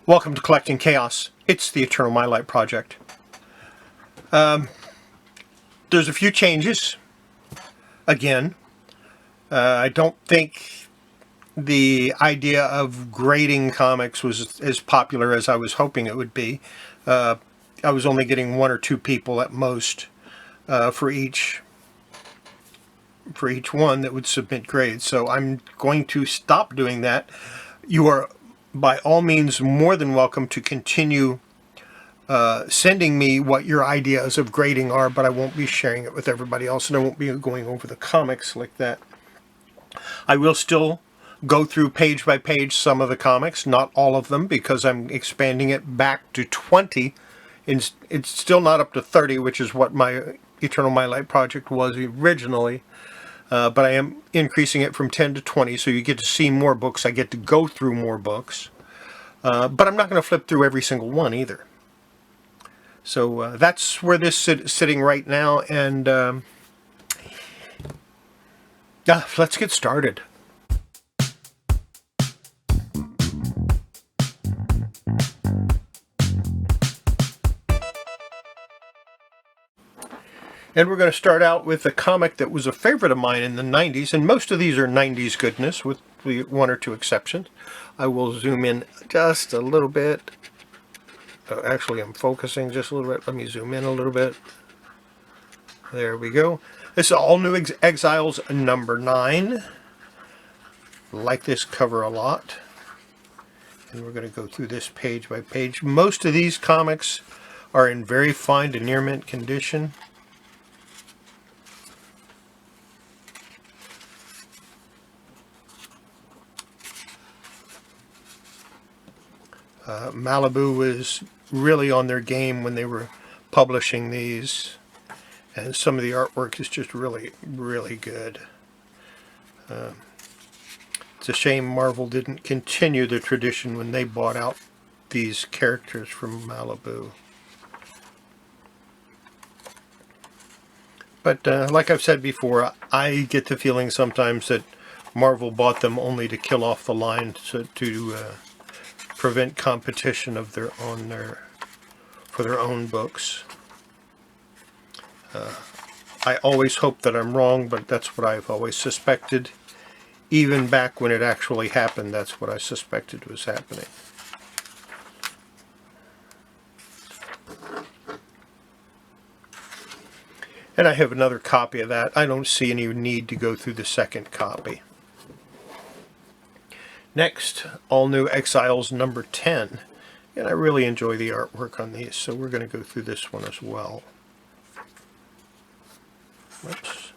Welcome to Collecting Chaos. It's the Eternal Mylite Project. There's a few changes. Again, I don't think the idea of grading comics was as popular as I was hoping it would be. I was only getting one or two people at most for each one that would submit grades. So I'm going to stop doing that. You are by all means more than welcome to continue sending me what your ideas of grading are, but I won't be sharing it with everybody else, and I won't be going over the comics like that. I will still go through page by page some of the comics, not all of them, because I'm expanding it back to 20. It's still not up to 30, which is what my Eternal Mylite Project was originally. But I am increasing it from 10 to 20, so you get to see more books. I get to go through more books. But I'm not going to flip through every single one either. So that's where this is sitting right now, and let's get started. And we're going to start out with a comic that was a favorite of mine in the 90s, and most of these are 90s goodness, with one or two exceptions. I will zoom in just a little bit. Actually, I'm focusing just a little bit. Let me zoom in a little bit. There we go. This is All New Exiles number 9. Like this cover a lot. And we're going to go through this page by page. Most of these comics are in very fine to near mint condition. Malibu was really on their game when they were publishing these, and some of the artwork is just really, really good. It's a shame Marvel didn't continue the tradition when they bought out these characters from Malibu. But like I've said before, I get the feeling sometimes that Marvel bought them only to kill off the line to prevent competition of for their own books. I always hope that I'm wrong, but that's what I've always suspected. Even back when it actually happened, that's what I suspected was happening. And I have another copy of that. I don't see any need to go through the second copy. Next, All New Exiles number 10. And I really enjoy the artwork on these, so we're going to go through this one as well. Oops.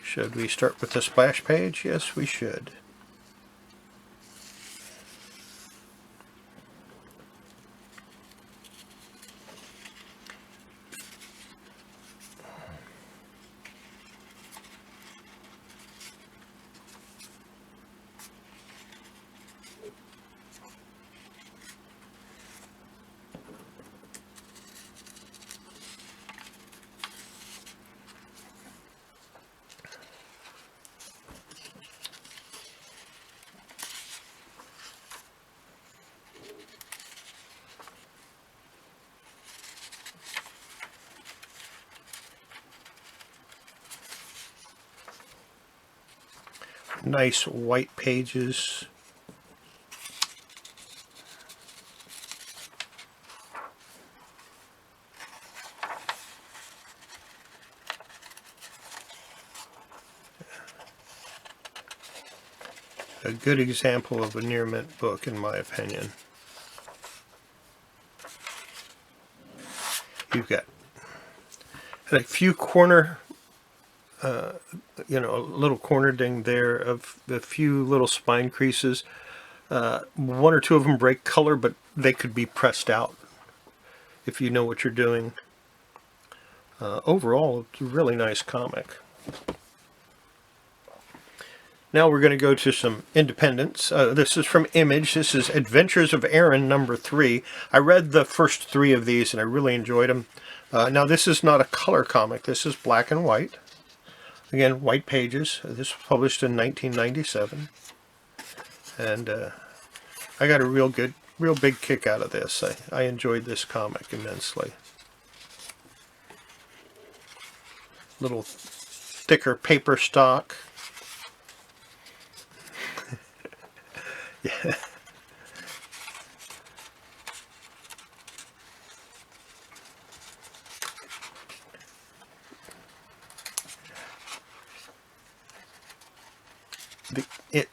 Should we start with the splash page? Yes, we should. Nice white pages. A good example of a near mint book, in my opinion. You've got a few corner a little corner ding there of a few little spine creases. One or two of them break color, but they could be pressed out if you know what you're doing. Overall, it's a really nice comic. Now we're going to go to some independents. This is from Image. This is Adventures of Aaron number 3. I read the first 3 of these and I really enjoyed them. Now this is not a color comic. This is black and white. Again, white pages. This was published in 1997. And I got a real good real big kick out of this. I enjoyed this comic immensely. Little thicker paper stock. Yeah.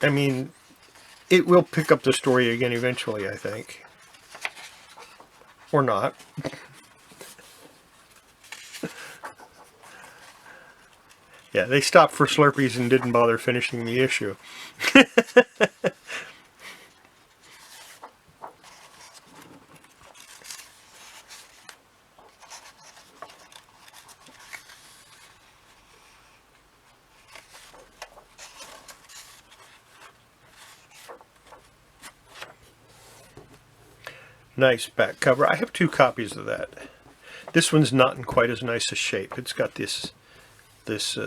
I mean, it will pick up the story again eventually, I think. Or not. Yeah, they stopped for Slurpees and didn't bother finishing the issue. Nice back cover. I have 2 copies of that. This one's not in quite as nice a shape. It's got this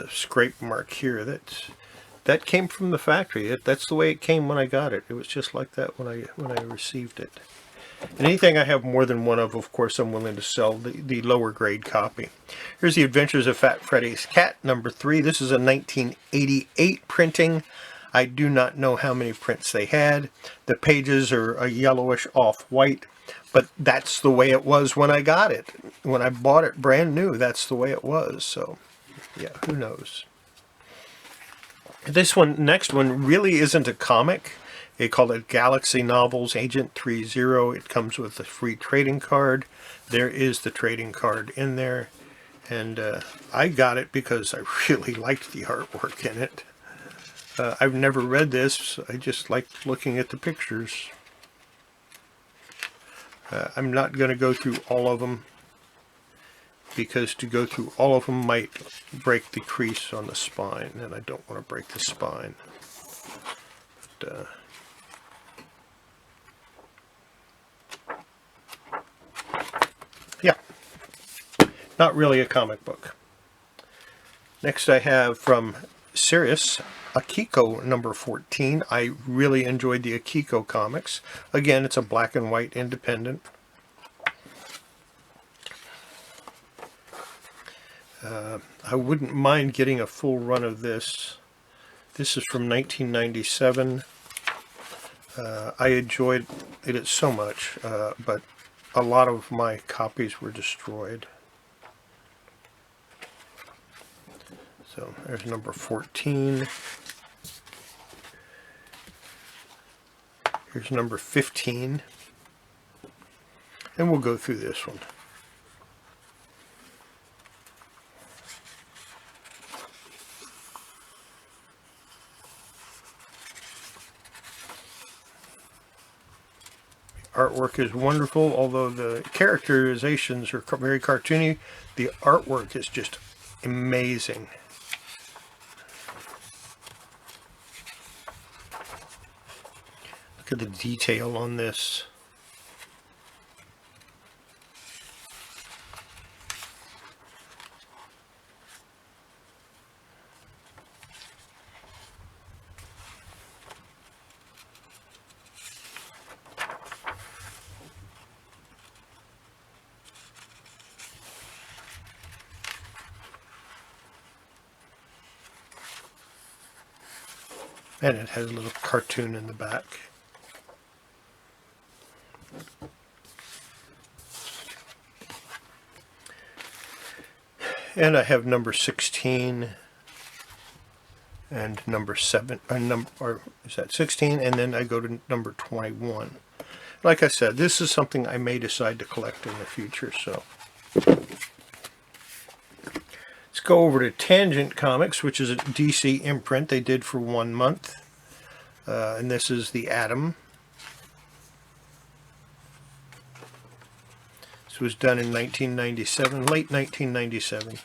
scrape mark here. That came from the factory. That's the way it came when I got it. It was just like that when I received it. And anything I have more than one of course, I'm willing to sell the lower grade copy. Here's The Adventures of Fat Freddy's Cat, number 3. This is a 1988 printing. I do not know how many prints they had. The pages are a yellowish off-white, but that's the way it was when I got it. When I bought it brand new, that's the way it was. So, yeah, who knows? This one, next one, really isn't a comic. They call it Galaxy Novels Agent 30. It comes with a free trading card. There is the trading card in there. And I got it because I really liked the artwork in it. I've never read this. I just liked looking at the pictures. I'm not going to go through all of them, because to go through all of them might break the crease on the spine, and I don't want to break the spine. But, yeah, not really a comic book. Next I have from Sirius, Akiko number 14. I really enjoyed the Akiko comics. Again, it's a black and white independent. I wouldn't mind getting a full run of this. This is from 1997. I enjoyed it so much, but a lot of my copies were destroyed. So there's number 14. Here's number 15. And we'll go through this one. Artwork is wonderful, although the characterizations are very cartoony. The artwork is just amazing. Look at the detail on this. And it has a little cartoon in the back. And I have number 16 and number 7, or is that 16? And then I go to number 21. Like I said, this is something I may decide to collect in the future. So let's go over to Tangent Comics, which is a DC imprint they did for 1 month. And this is the Atom. This was done in 1997, late 1997.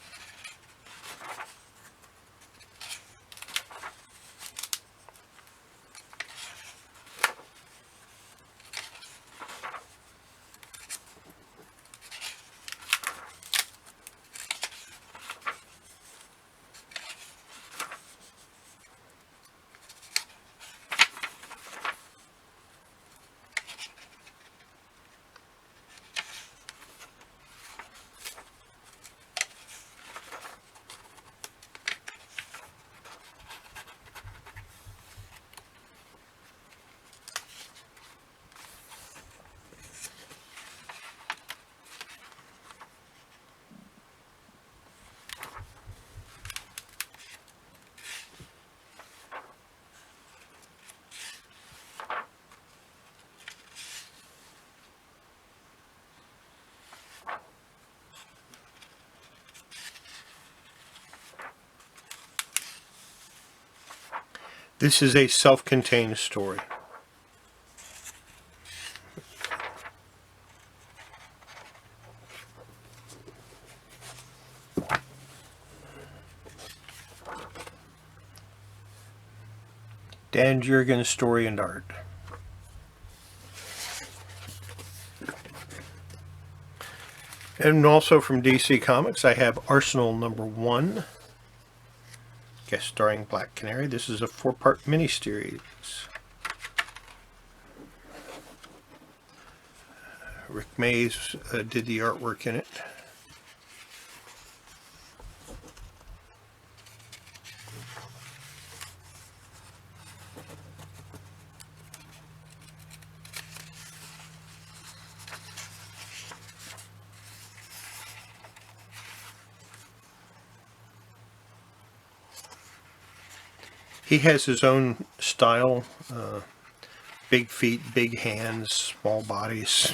This is a self-contained story. Dan Jurgens Story and Art. And also from DC Comics, I have Arsenal #1, guest starring Black Canary. This is a 4-part miniseries. Rick Mays did the artwork in it. He has his own style, big feet, big hands, small bodies,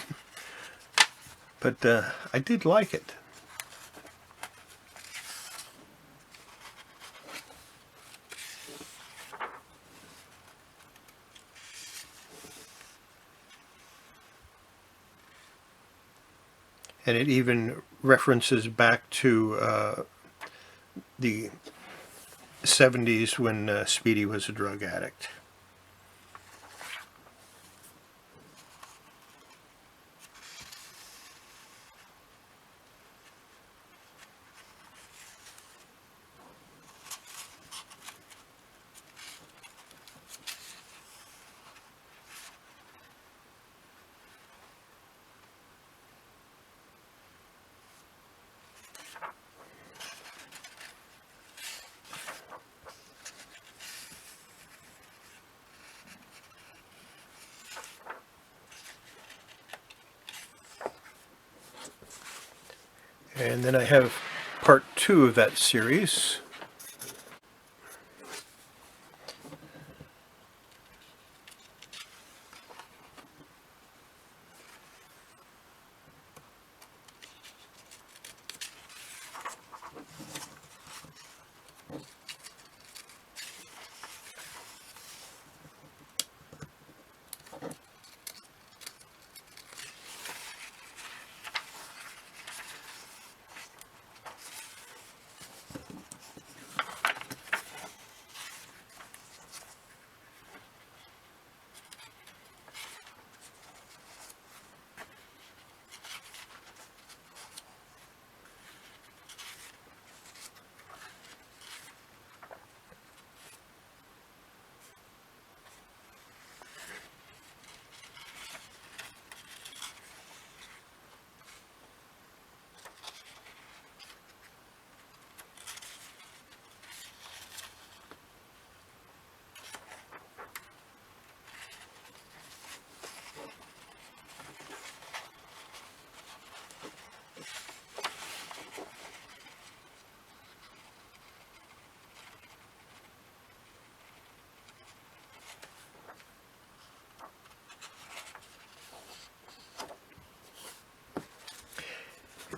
but I did like it. And it even references back to the 70s when Speedy was a drug addict. And then I have part 2 of that series.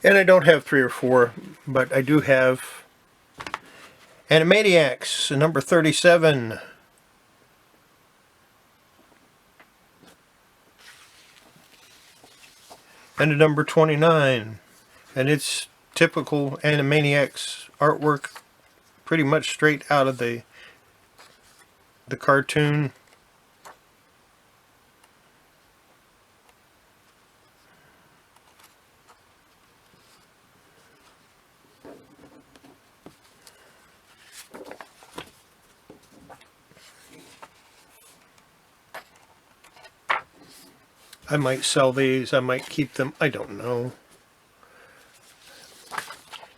And I don't have 3 or 4, but I do have Animaniacs, number 37. And a number 29. And it's typical Animaniacs artwork, pretty much straight out of the cartoon. I might sell these, I might keep them, I don't know.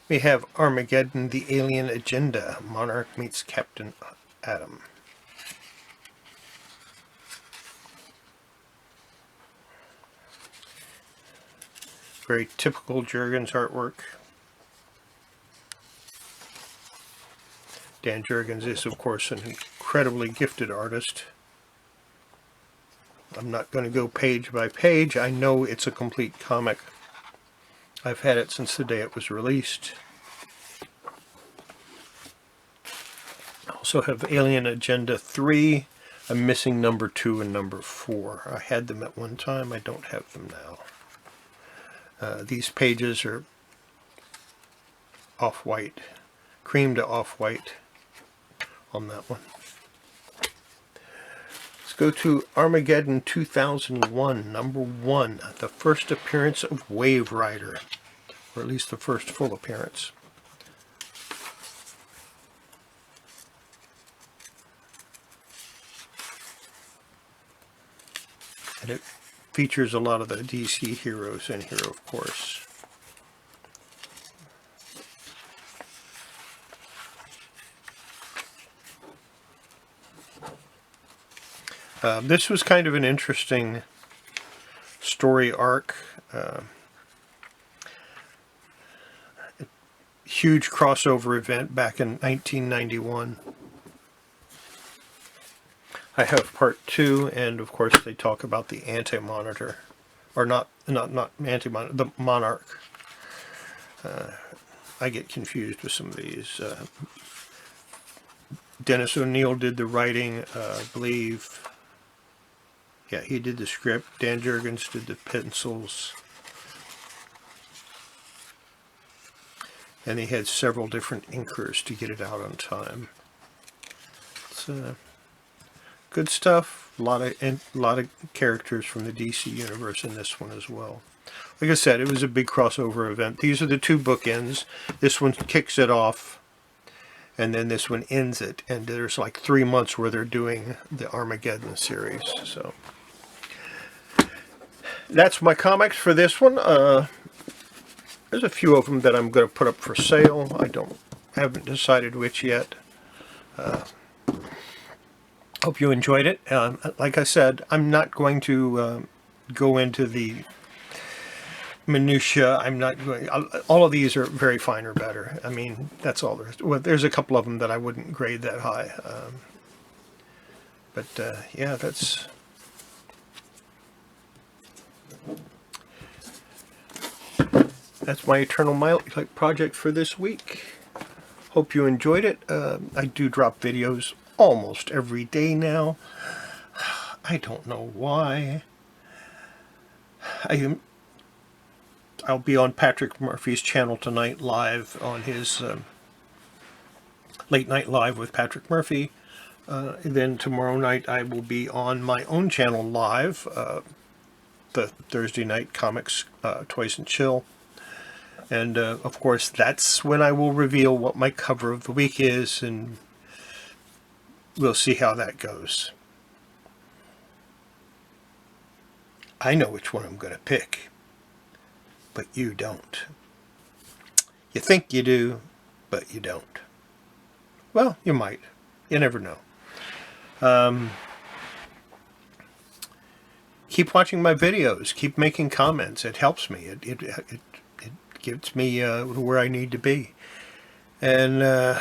We have Armageddon, the Alien Agenda, Monarch meets Captain Atom. Very typical Jurgens artwork. Dan Jurgens is, of course, an incredibly gifted artist. I'm not going to go page by page. I know it's a complete comic. I've had it since the day it was released. I'll also have Alien Agenda 3. I'm missing number 2 and number 4. I had them at one time. I don't have them now. These pages are off-white, cream to off-white on that one. Let's go to Armageddon 2001, number 1, the first appearance of Wave Rider, or at least the first full appearance. And it features a lot of the DC heroes in here, of course. This was kind of an interesting story arc. Huge crossover event back in 1991. I have part 2, and of course they talk about the Anti-Monitor, or not Anti-Monitor, the Monarch. I get confused with some of these. Dennis O'Neil did the writing, I believe. Yeah, he did the script. Dan Jurgens did the pencils. And he had several different inkers to get it out on time. It's good stuff. A lot of characters from the DC universe in this one as well. Like I said, it was a big crossover event. These are the 2 bookends. This one kicks it off, and then this one ends it. And there's like 3 months where they're doing the Armageddon series. So that's my comics for this one. There's a few of them that I'm going to put up for sale. Haven't decided which yet. Hope you enjoyed it. Like I said, I'm not going to go into the minutia. I'm not going. All of these are very fine or better. I mean, that's all there is. Well, there's a couple of them that I wouldn't grade that high. But yeah, that's. That's my Eternal Mylite Project for this week. Hope you enjoyed it. I do drop videos almost every day now. I don't know why. I'll be on Patrick Murphy's channel tonight live on his Late Night Live with Patrick Murphy. Then tomorrow night I will be on my own channel live, the Thursday Night Comics Toys and Chill. And, of course, that's when I will reveal what my cover of the week is, and we'll see how that goes. I know which one I'm going to pick, but you don't. You think you do, but you don't. Well, you might. You never know. Keep watching my videos. Keep making comments. It helps me. It gets me where I need to be. And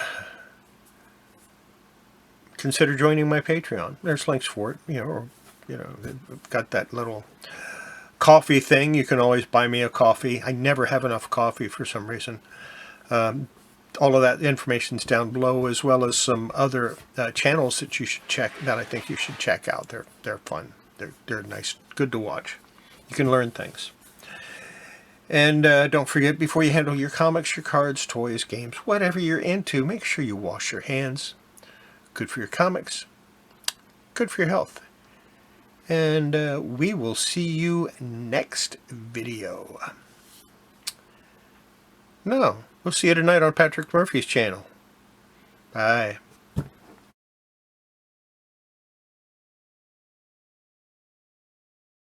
consider joining my Patreon. There's links for it. Or I've got that little coffee thing. You can always buy me a coffee. I never have enough coffee for some reason. All of that information's down below, as well as some other channels that you should check. That I think you should check out. They're fun. They're nice, good to watch. You can learn things. And don't forget, before you handle your comics, your cards, toys, games, whatever you're into, make sure you wash your hands. Good for your comics. Good for your health. And we will see you next video. No, we'll see you tonight on Patrick Murphy's channel. Bye.